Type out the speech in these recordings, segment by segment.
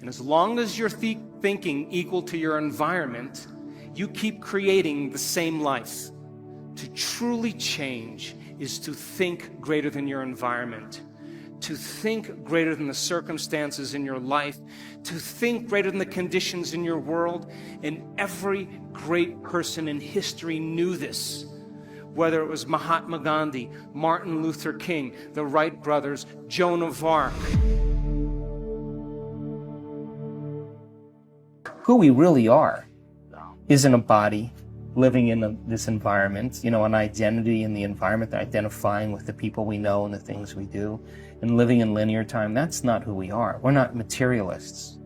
And as long as you're thinking equal to your environment, you keep creating the same life. To truly change is to think greater than your environment, to think greater than the circumstances in your life, to think greater than the conditions in your world. And every great person in history knew this. Whether it was Mahatma Gandhi, Martin Luther King, the Wright brothers, Joan of Arc. Who we really are isn't a body living in this environment, an identity in the environment, identifying with the people we know and the things we do, and living in linear time. That's not who we are. We're not materialists.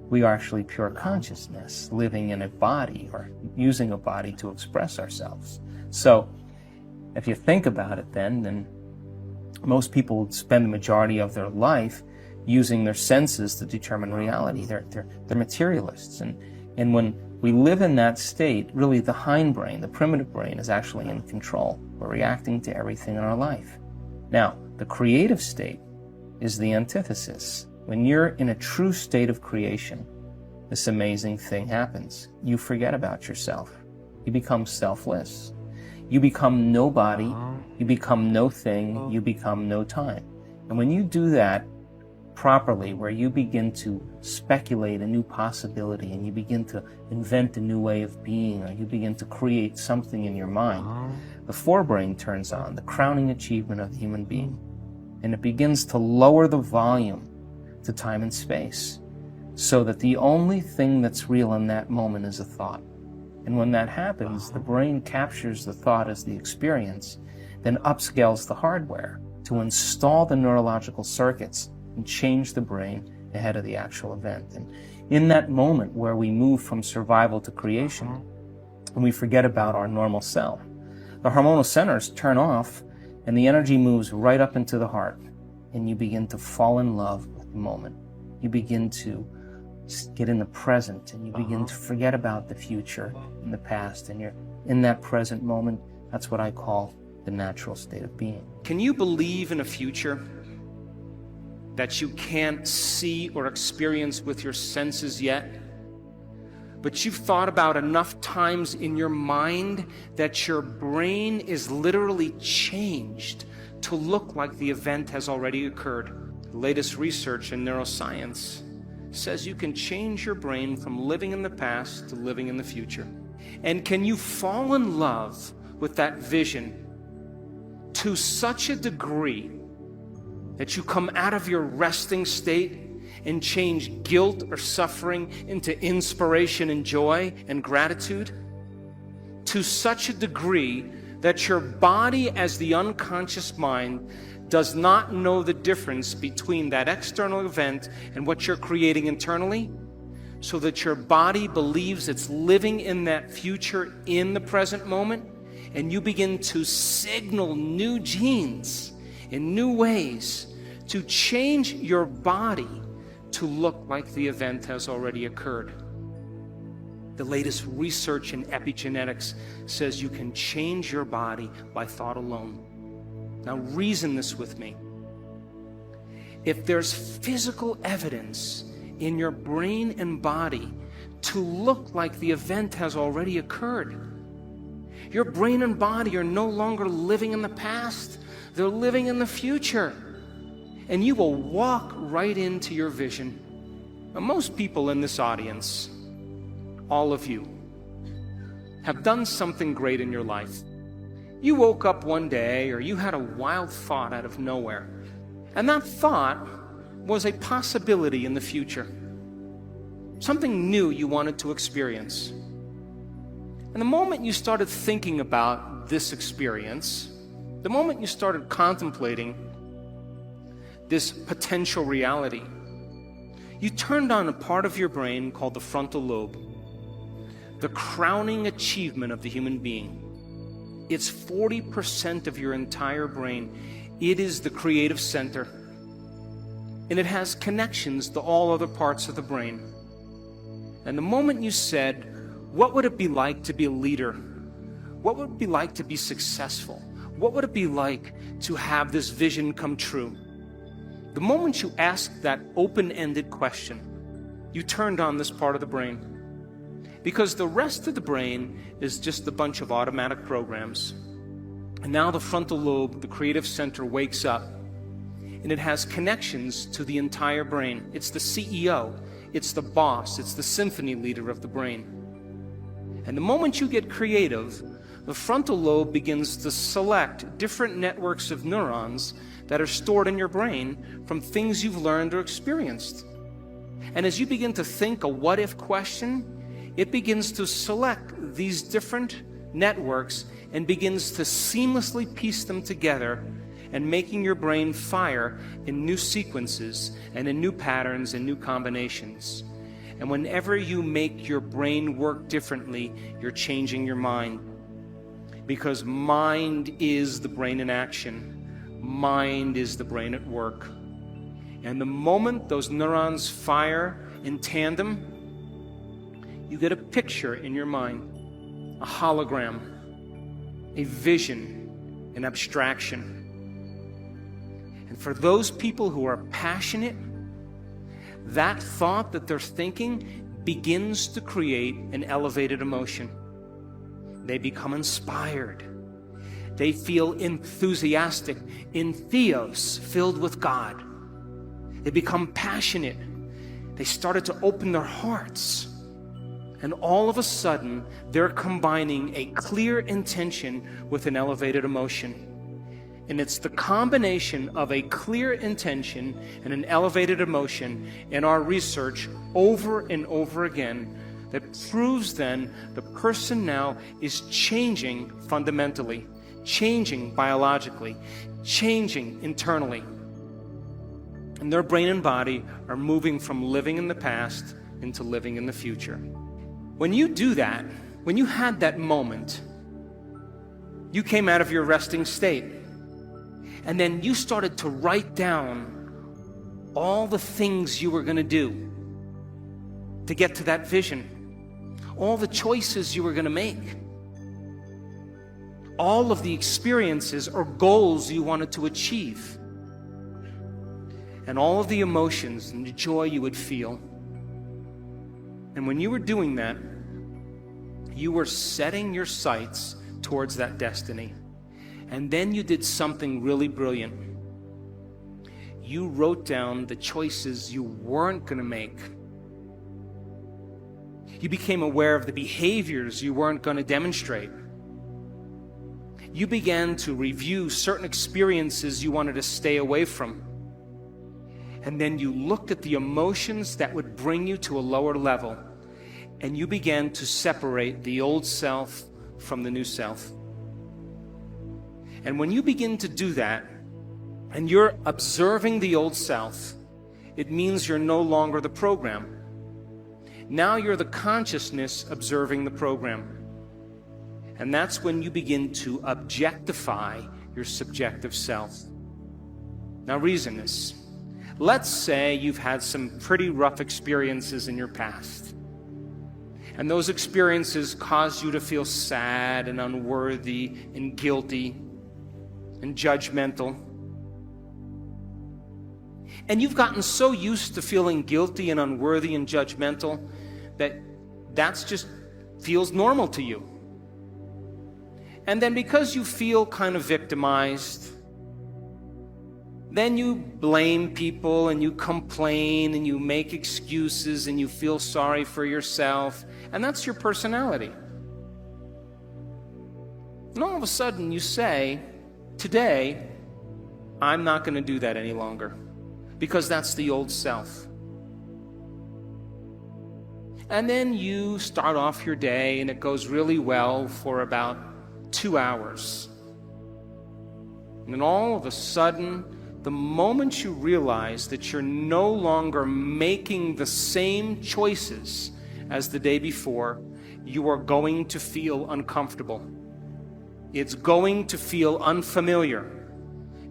We are actually pure consciousness, living in a body or using a body to express ourselves. So, if you think about it then most people would spend the majority of their life using their senses to determine reality. They're materialists. And when we live in that state, really the hindbrain, the primitive brain, is actually in control. We're reacting to everything in our life. Now, the creative state is the antithesis. When you're in a true state of creation, this amazing thing happens. You forget about yourself. You become selfless. You become nobody. You become no thing. You become no time. And when you do that properly, where you begin to speculate a new possibility and you begin to invent a new way of being, or you begin to create something in your mind, the forebrain turns on, the crowning achievement of the human being, and it begins to lower the volume to time and space, so that the only thing that's real in that moment is a thought. And when that happens, the brain captures the thought as the experience, then upscales the hardware to install the neurological circuits and change the brain ahead of the actual event. And in that moment where we move from survival to creation, and we forget about our normal self, the hormonal centers turn off and the energy moves right up into the heart, and you begin to fall in love with the moment. You begin to get in the present, and you begin to forget about the future and the past, and you're in that present moment. That's what I call the natural state of being. Can you believe in a future that you can't see or experience with your senses yet, but you've thought about enough times in your mind that your brain is literally changed to look like the event has already occurred? The latest research in neuroscience says you can change your brain from living in the past to living in the future. And can you fall in love with that vision to such a degree that you come out of your resting state and change guilt or suffering into inspiration and joy and gratitude? To such a degree that your body, as the unconscious mind, does not know the difference between that external event and what you're creating internally, so that your body believes it's living in that future in the present moment, and you begin to signal new genes in new ways to change your body to look like the event has already occurred. The latest research in epigenetics says you can change your body by thought alone. Now reason this with me. If there's physical evidence in your brain and body to look like the event has already occurred, your brain and body are no longer living in the past, they're living in the future. And you will walk right into your vision. Now, most people in this audience, all of you, have done something great in your life. You woke up one day, or you had a wild thought out of nowhere, and that thought was a possibility in the future. Something new you wanted to experience. And the moment you started thinking about this experience, the moment you started contemplating this potential reality, you turned on a part of your brain called the frontal lobe, the crowning achievement of the human being. It's 40% of your entire brain. It is the creative center, and it has connections to all other parts of the brain. And the moment you said, what would it be like to be a leader? What would it be like to be successful? What would it be like to have this vision come true? The moment you ask that open-ended question, you turned on this part of the brain. Because the rest of the brain is just a bunch of automatic programs. And now the frontal lobe, the creative center, wakes up. And it has connections to the entire brain. It's the CEO. It's the boss. It's the symphony leader of the brain. And the moment you get creative, the frontal lobe begins to select different networks of neurons that are stored in your brain from things you've learned or experienced. And as you begin to think a what-if question, it begins to select these different networks and begins to seamlessly piece them together and making your brain fire in new sequences and in new patterns and new combinations. And whenever you make your brain work differently, you're changing your mind. Because mind is the brain in action. Mind is the brain at work. And the moment those neurons fire in tandem, you get a picture in your mind, a hologram, a vision, an abstraction. And for those people who are passionate, that thought that they're thinking begins to create an elevated emotion. They become inspired. They feel enthusiastic, in theos, filled with God. They become passionate. They started to open their hearts. And all of a sudden, they're combining a clear intention with an elevated emotion. And it's the combination of a clear intention and an elevated emotion in our research over and over again that proves then the person now is changing fundamentally, changing biologically, changing internally. And their brain and body are moving from living in the past into living in the future. When you do that, when you had that moment, you came out of your resting state. And then you started to write down all the things you were going to do to get to that vision, all the choices you were going to make, all of the experiences or goals you wanted to achieve, and all of the emotions and the joy you would feel. And when you were doing that, you were setting your sights towards that destiny. And then you did something really brilliant. You wrote down the choices you weren't going to make. You became aware of the behaviors you weren't going to demonstrate. You began to review certain experiences you wanted to stay away from. And then you looked at the emotions that would bring you to a lower level. And you began to separate the old self from the new self. And when you begin to do that, and you're observing the old self, it means you're no longer the program. Now you're the consciousness observing the program. And that's when you begin to objectify your subjective self. Now reason this. Let's say you've had some pretty rough experiences in your past. And those experiences caused you to feel sad and unworthy and guilty and judgmental. And you've gotten so used to feeling guilty and unworthy and judgmental that that's just feels normal to you. And then because you feel kind of victimized, then you blame people and you complain and you make excuses and you feel sorry for yourself, and that's your personality. And all of a sudden you say, today, I'm not going to do that any longer, because that's the old self. And then you start off your day and it goes really well for about 2 hours. And then all of a sudden, the moment you realize that you're no longer making the same choices as the day before, you are going to feel uncomfortable. It's going to feel unfamiliar.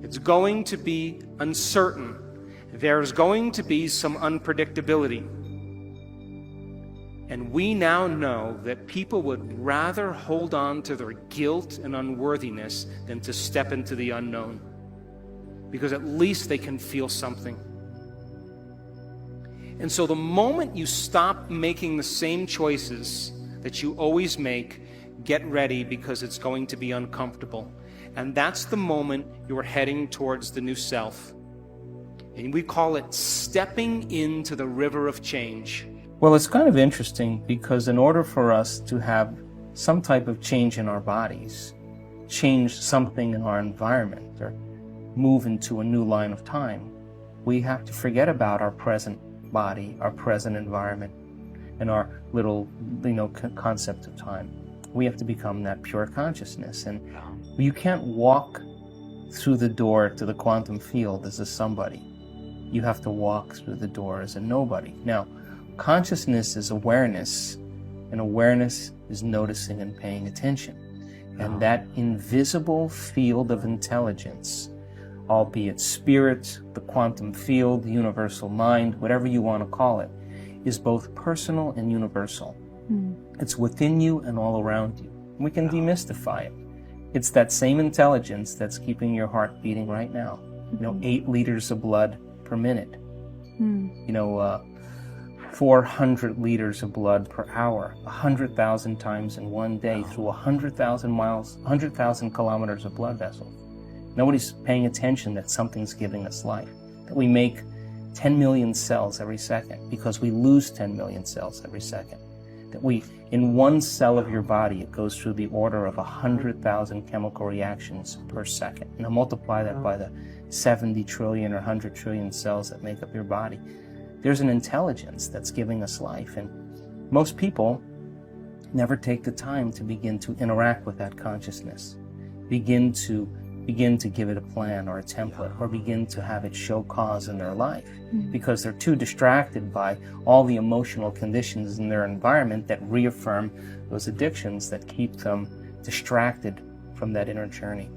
It's going to be uncertain. There's going to be some unpredictability. And we now know that people would rather hold on to their guilt and unworthiness than to step into the unknown, because at least they can feel something. And so the moment you stop making the same choices that you always make, get ready, because it's going to be uncomfortable. And that's the moment you're heading towards the new self. And we call it stepping into the river of change. Well, it's kind of interesting because in order for us to have some type of change in our bodies, change something in our environment, or move into a new line of time, we have to forget about our present body, our present environment, and our little, concept of time. We have to become that pure consciousness. And you can't walk through the door to the quantum field as a somebody. You have to walk through the door as a nobody. Now, consciousness is awareness, and awareness is noticing and paying attention. And that invisible field of intelligence, albeit spirit, the quantum field, the universal mind, whatever you want to call it, is both personal and universal. It's within you and all around you. We can demystify it. It's that same intelligence that's keeping your heart beating right now. 8 liters of blood per minute. 400 liters of blood per hour, 100,000 times in one day through 100,000 miles, 100,000 kilometers of blood vessels. Nobody's paying attention that something's giving us life, that we make 10 million cells every second because we lose 10 million cells every second, that in one cell of your body, it goes through the order of 100,000 chemical reactions per second. Now multiply that by the 70 trillion or 100 trillion cells that make up your body. There's an intelligence that's giving us life, and most people never take the time to begin to interact with that consciousness, begin to give it a plan or a template, or begin to have it show cause in their life, because they're too distracted by all the emotional conditions in their environment that reaffirm those addictions that keep them distracted from that inner journey.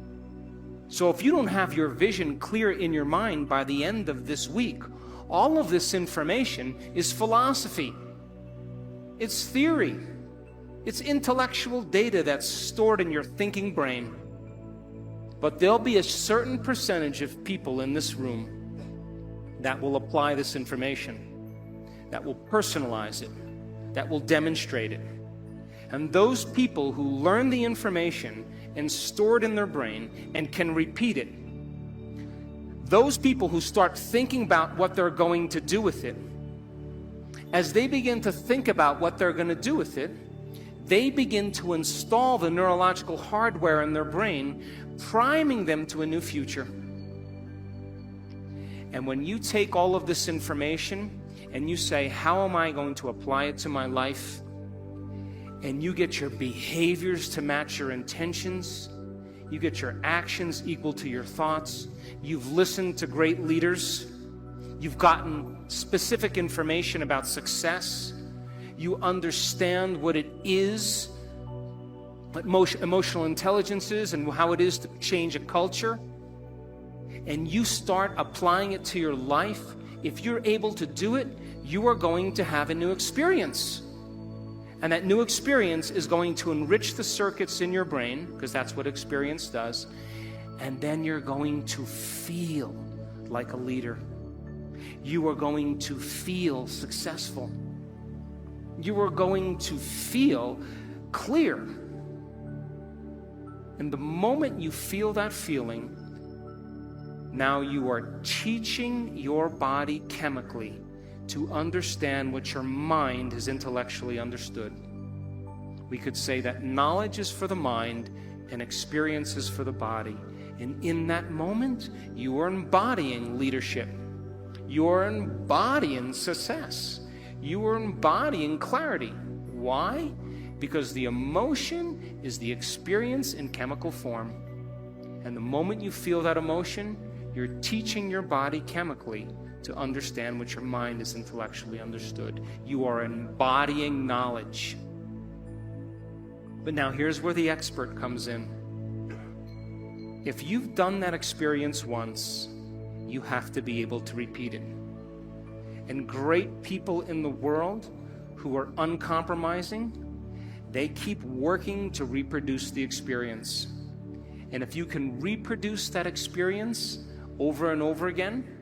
So if you don't have your vision clear in your mind by the end of this week, all of this information is philosophy. It's theory. It's intellectual data that's stored in your thinking brain. But there'll be a certain percentage of people in this room that will apply this information, that will personalize it, that will demonstrate it. And those people who learn the information and store it in their brain and can repeat it, those people who start thinking about what they're going to do with it, as they begin to think about what they're going to do with it, they begin to install the neurological hardware in their brain, priming them to a new future. And when you take all of this information and you say, how am I going to apply it to my life? And you get your behaviors to match your intentions, you get your actions equal to your thoughts, you've listened to great leaders, you've gotten specific information about success, you understand what it is, what emotional intelligence is and how it is to change a culture, and you start applying it to your life, if you're able to do it, you are going to have a new experience. And that new experience is going to enrich the circuits in your brain, because that's what experience does. And then you're going to feel like a leader. You are going to feel successful. You are going to feel clear. And the moment you feel that feeling, now you are teaching your body chemically to understand what your mind has intellectually understood. We could say that knowledge is for the mind and experience is for the body. And in that moment, you are embodying leadership. You are embodying success. You are embodying clarity. Why? Because the emotion is the experience in chemical form. And the moment you feel that emotion, you're teaching your body chemically to understand what your mind is intellectually understood. You are embodying knowledge. But now here's where the expert comes in. If you've done that experience once, you have to be able to repeat it. And great people in the world who are uncompromising, they keep working to reproduce the experience. And if you can reproduce that experience over and over again,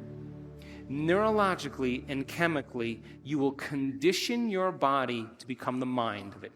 neurologically and chemically, you will condition your body to become the mind of it.